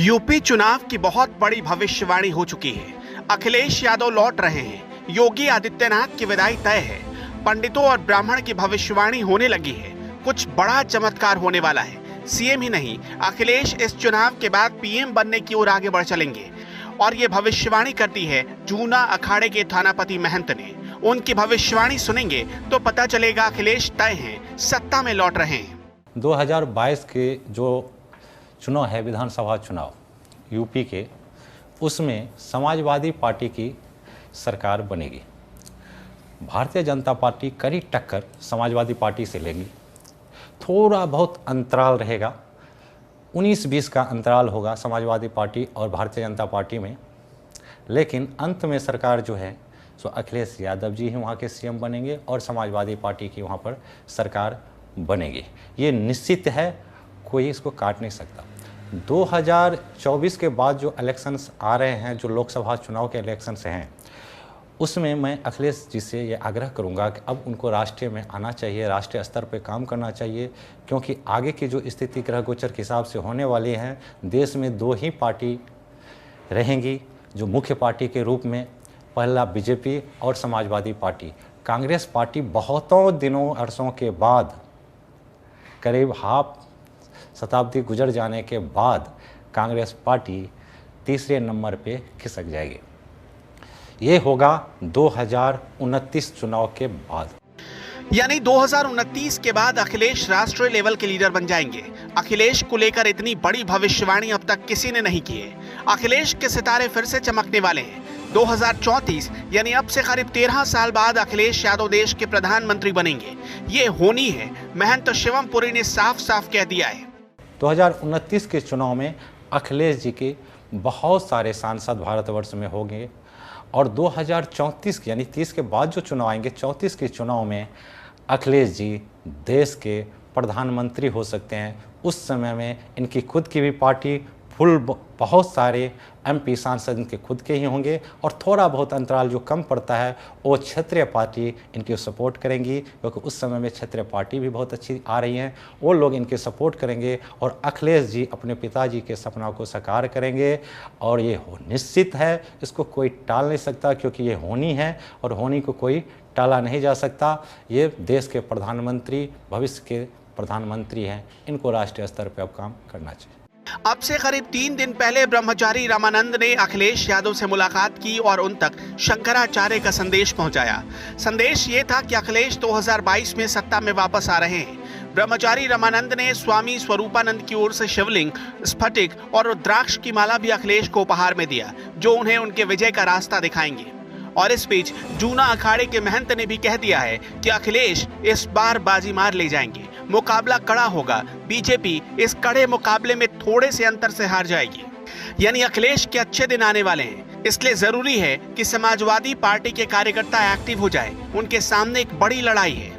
UP चुनाव की बहुत बड़ी भविष्यवाणी हो चुकी है। अखिलेश यादव लौट रहे हैं। योगी आदित्यनाथ की विदाई तय है। पंडितों और ब्राह्मण की भविष्यवाणी होने लगी है। कुछ बड़ा चमत्कार होने वाला है। सीएम ही नहीं, अखिलेश इस चुनाव के बाद पीएम बनने की ओर आगे बढ़ चलेंगे। और ये भविष्यवाणी करती है जूना अखाड़े के थानापति महंत ने। उनकी भविष्यवाणी सुनेंगे तो पता चलेगा अखिलेश तय हैं, सत्ता में लौट रहे हैं। 2022 के जो चुनाव है, विधानसभा चुनाव यूपी के, उसमें समाजवादी पार्टी की सरकार बनेगी। भारतीय जनता पार्टी कड़ी टक्कर समाजवादी पार्टी से लेगी। थोड़ा बहुत अंतराल रहेगा, 19-20 का अंतराल होगा समाजवादी पार्टी और भारतीय जनता पार्टी में, लेकिन अंत में सरकार जो है सो अखिलेश यादव जी ही वहाँ के सीएम बनेंगे और समाजवादी पार्टी की वहाँ पर सरकार बनेगी। ये निश्चित है, कोई इसको काट नहीं सकता। 2024 के बाद जो इलेक्शंस आ रहे हैं, जो लोकसभा चुनाव के इलेक्शंस हैं, उसमें मैं अखिलेश जी से ये आग्रह करूंगा कि अब उनको राष्ट्रीय में आना चाहिए, राष्ट्रीय स्तर पे काम करना चाहिए, क्योंकि आगे की जो स्थिति ग्रह गोचर के हिसाब से होने वाली है, देश में 2 ही पार्टी रहेंगी जो मुख्य पार्टी के रूप में, पहला बीजेपी और समाजवादी पार्टी। कांग्रेस पार्टी बहुतों दिनों अरसों के बाद, करीब हाफ शताब्दी गुजर जाने के बाद, कांग्रेस पार्टी तीसरे नंबर पे खिसक जाएगी। ये होगा 2029 चुनाव के बाद। यानी 2029 के बाद अखिलेश राष्ट्रीय लेवल के लीडर बन जाएंगे। अखिलेश को लेकर इतनी बड़ी भविष्यवाणी अब तक किसी ने नहीं की है। अखिलेश के सितारे फिर से चमकने वाले हैं। 2034 यानी अब से करीब 13 साल बाद अखिलेश यादव देश के प्रधानमंत्री बनेंगे। ये होनी है, महंत शिवम पुरी ने साफ साफ कह दिया है। 2029 के चुनाव में अखिलेश जी के बहुत सारे सांसद भारतवर्ष में होंगे और 2034 यानी 30 के बाद जो चुनाव आएंगे, 34 के चुनाव में अखिलेश जी देश के प्रधानमंत्री हो सकते हैं। उस समय में इनकी खुद की भी पार्टी फुल, बहुत सारे एमपी सांसद इनके खुद के ही होंगे और थोड़ा बहुत अंतराल जो कम पड़ता है वो क्षेत्रीय पार्टी इनकी सपोर्ट करेंगी, क्योंकि उस समय में क्षेत्रीय पार्टी भी बहुत अच्छी आ रही हैं। वो लोग इनके सपोर्ट करेंगे और अखिलेश जी अपने पिताजी के सपना को साकार करेंगे। और ये निश्चित है, इसको कोई टाल नहीं सकता, क्योंकि ये होनी है और होनी को कोई टाला नहीं जा सकता। ये देश के प्रधानमंत्री, भविष्य के प्रधानमंत्री हैं, इनको राष्ट्रीय स्तर पर अब काम करना चाहिए। अब से करीब 3 दिन पहले ब्रह्मचारी रामानंद ने अखिलेश यादव से मुलाकात की और उन तक शंकराचार्य का संदेश पहुंचाया। संदेश ये था कि अखिलेश 2022 में सत्ता में वापस आ रहे हैं। ब्रह्मचारी रामानंद ने स्वामी स्वरूपानंद की ओर से शिवलिंग, स्फटिक और रुद्राक्ष की माला भी अखिलेश को उपहार में दिया, जो उन्हें उनके विजय का रास्ता दिखाएंगे। और इस बीच जूना अखाड़े के महंत ने भी कह दिया है कि अखिलेश इस बार बाजी मार ले जाएंगे। मुकाबला कड़ा होगा। बीजेपी इस कड़े मुकाबले में थोड़े से अंतर से हार जाएगी। यानी अखिलेश के अच्छे दिन आने वाले हैं। इसलिए जरूरी है कि समाजवादी पार्टी के कार्यकर्ता एक्टिव हो जाए। उनके सामने एक बड़ी लड़ाई है।